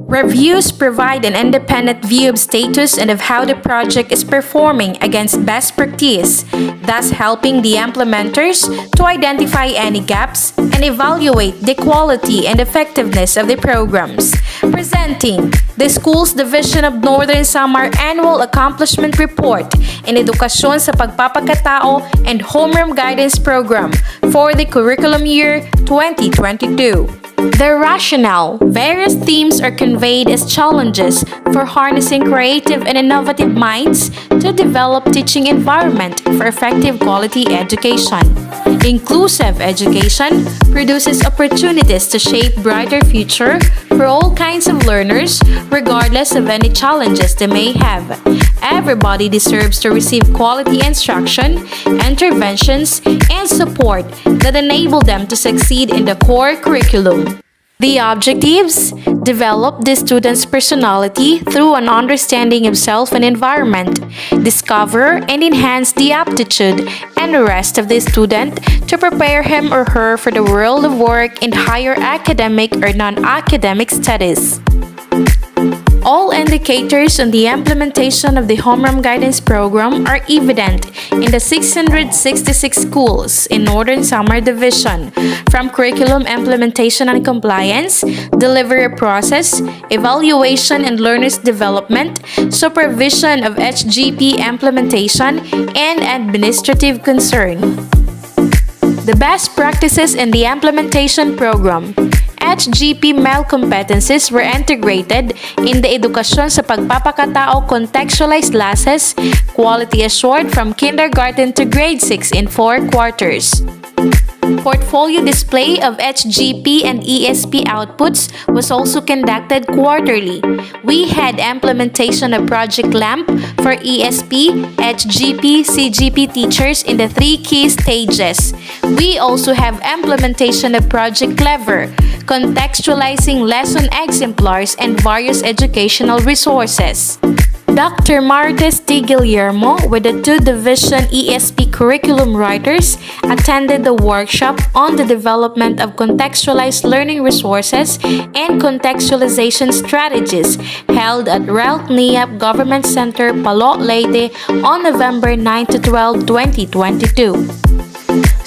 Reviews provide an independent view of status and of how the project is performing against best practice, thus helping the implementers to identify any gaps and evaluate the quality and effectiveness of the programs. Presenting the Schools Division of Northern Samar Annual Accomplishment Report in Edukasyon sa Pagpapakatao and Homeroom Guidance Program for the curriculum year 2022. The rationale: various themes are conveyed as challenges for harnessing creative and innovative minds to develop teaching environment for effective quality education. Inclusive education produces opportunities to shape brighter future for all kinds of learners, regardless of any challenges they may have. Everybody deserves to receive quality instruction, interventions, and support that enable them to succeed in the core curriculum. The objectives: develop the student's personality through an understanding of self and environment, discover and enhance the aptitude and the rest of the student to prepare him or her for the world of work in higher academic or non-academic studies. All indicators on the implementation of the Homeroom Guidance Program are evident in the 666 schools in Northern Samar Division, from curriculum implementation and compliance, delivery process, evaluation and learners' development, supervision of HGP implementation, and administrative concern. The best practices in the implementation program. HGP MEL competencies were integrated in the Edukasyon sa Pagpapakatao contextualized classes, quality assured from kindergarten to grade 6 in 4 quarters. Portfolio display of HGP and ESP outputs was also conducted quarterly. We had implementation of Project LAMP for ESP, HGP, CGP teachers in the 3 key stages. We also have implementation of Project Clever, contextualizing lesson exemplars and various educational resources. Dr. Martes T. Guillermo, with the 2-division ESP curriculum writers, attended the workshop on the development of contextualized learning resources and contextualization strategies held at Ralph Niap Government Center, Palo, Leyte on November 9 to 12, 2022.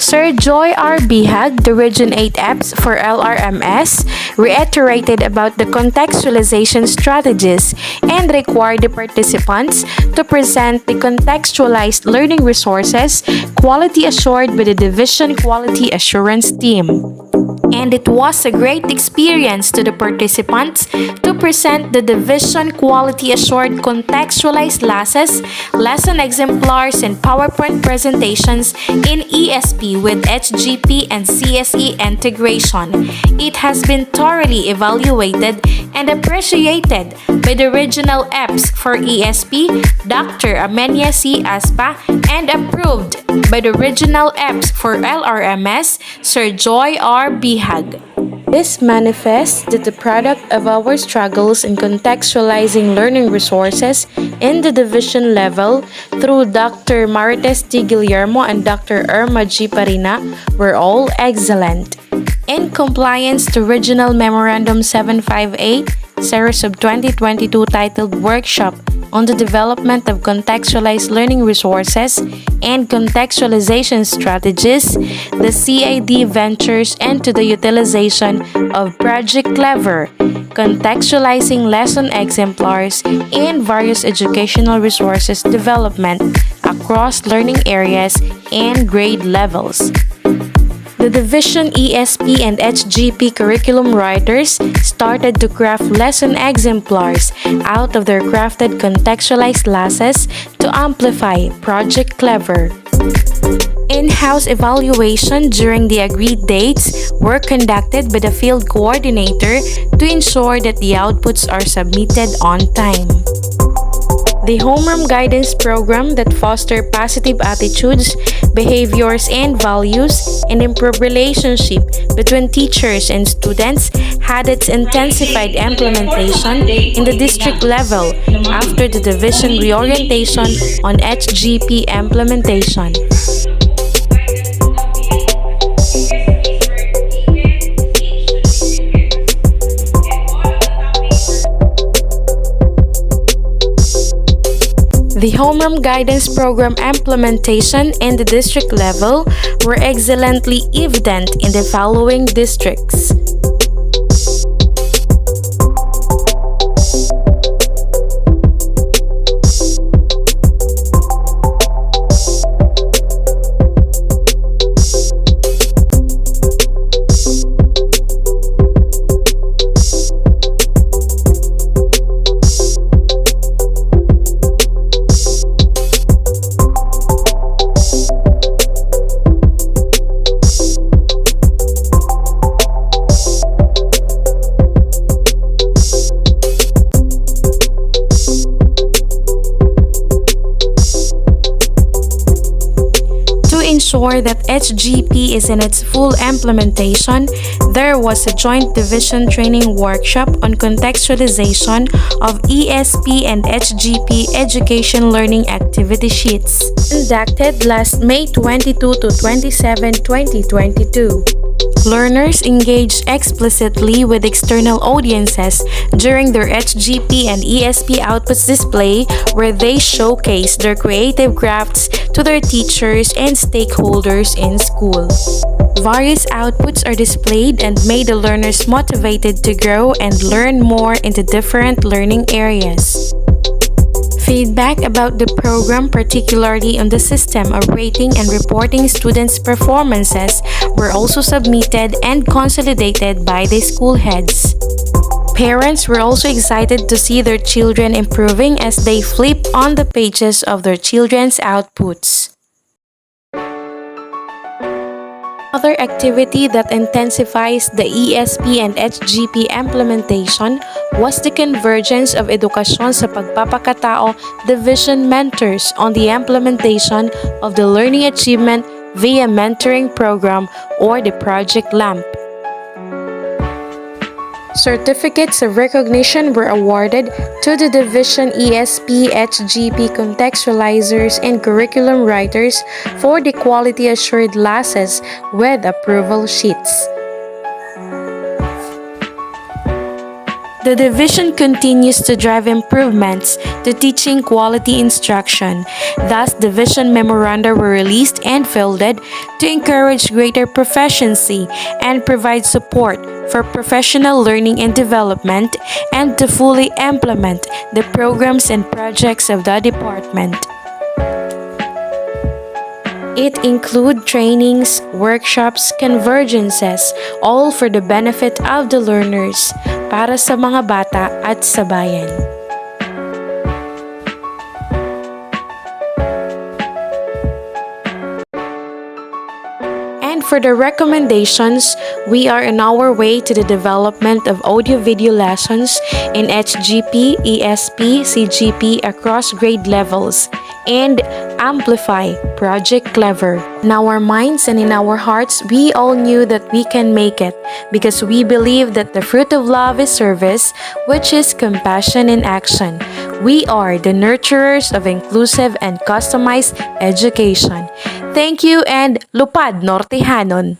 Sir Joy R. Bihag, the Region 8 EPS for LRMS, reiterated about the contextualization strategies and required the participants to present the contextualized learning resources quality assured by the Division Quality Assurance Team. And it was a great experience to the participants to present the Division Quality Assured contextualized classes, lesson exemplars, and PowerPoint presentations in ESP with HGP and CSE integration. It has been thoroughly evaluated and appreciated by the Regional EPS for ESP, Dr. Amenia C. Aspa, and approved by the Regional EPS for LRMS, Sir Joy R. Bihag. This manifests that the product of our struggles in contextualizing learning resources in the division level through Dr. Martes T. Guillermo and Dr. Irma G. Parina were all excellent. In compliance to Regional Memorandum 758, Series of 2022 titled Workshop on the Development of Contextualized Learning Resources and Contextualization Strategies, the CID ventures into the utilization of Project Clever, contextualizing lesson exemplars, and various educational resources development across learning areas and grade levels. The Division ESP and HGP curriculum writers started to craft lesson exemplars out of their crafted contextualized classes to amplify Project Clever. In-house evaluation during the agreed dates were conducted by the field coordinator to ensure that the outputs are submitted on time. The Homeroom Guidance Program that foster positive attitudes, behaviors, and values and improve relationship between teachers and students had its intensified implementation in the district level after the division reorientation on HGP implementation. The homeroom guidance program implementation in the district level were excellently evident in the following districts. Ensure that HGP is in its full implementation, there was a joint division training workshop on contextualization of ESP and HGP education learning activity sheets, conducted last May 22 to 27, 2022. Learners engaged explicitly with external audiences during their HGP and ESP outputs display, where they showcased their creative crafts to their teachers and stakeholders in school. Various outputs are displayed and made the learners motivated to grow and learn more into different learning areas. Feedback about the program, particularly on the system of rating and reporting students' performances, were also submitted and consolidated by the school heads. Parents were also excited to see their children improving as they flip on the pages of their children's outputs. Another activity that intensifies the ESP and HGP implementation was the convergence of edukasyon sa pagpapakatao division mentors on the implementation of the learning achievement via mentoring program or the Project LAMP. Certificates of recognition were awarded to the division ESP, HGP contextualizers and curriculum writers for the quality assured classes with approval sheets. The division continues to drive improvements to teaching quality instruction. Thus, division memoranda were released and fielded to encourage greater proficiency and provide support for professional learning and development, and to fully implement the programs and projects of the department. It include trainings, workshops, convergences, all for the benefit of the learners, para sa mga bata at sa bayan. And for the recommendations, we are on our way to the development of audio-video lessons in HGP, ESP, CGP across grade levels, and amplify Project Clever. In our minds and in our hearts, we all knew that we can make it because we believe that the fruit of love is service, which is compassion in action. We are the nurturers of inclusive and customized education. Thank you and Lupad Nortehanon!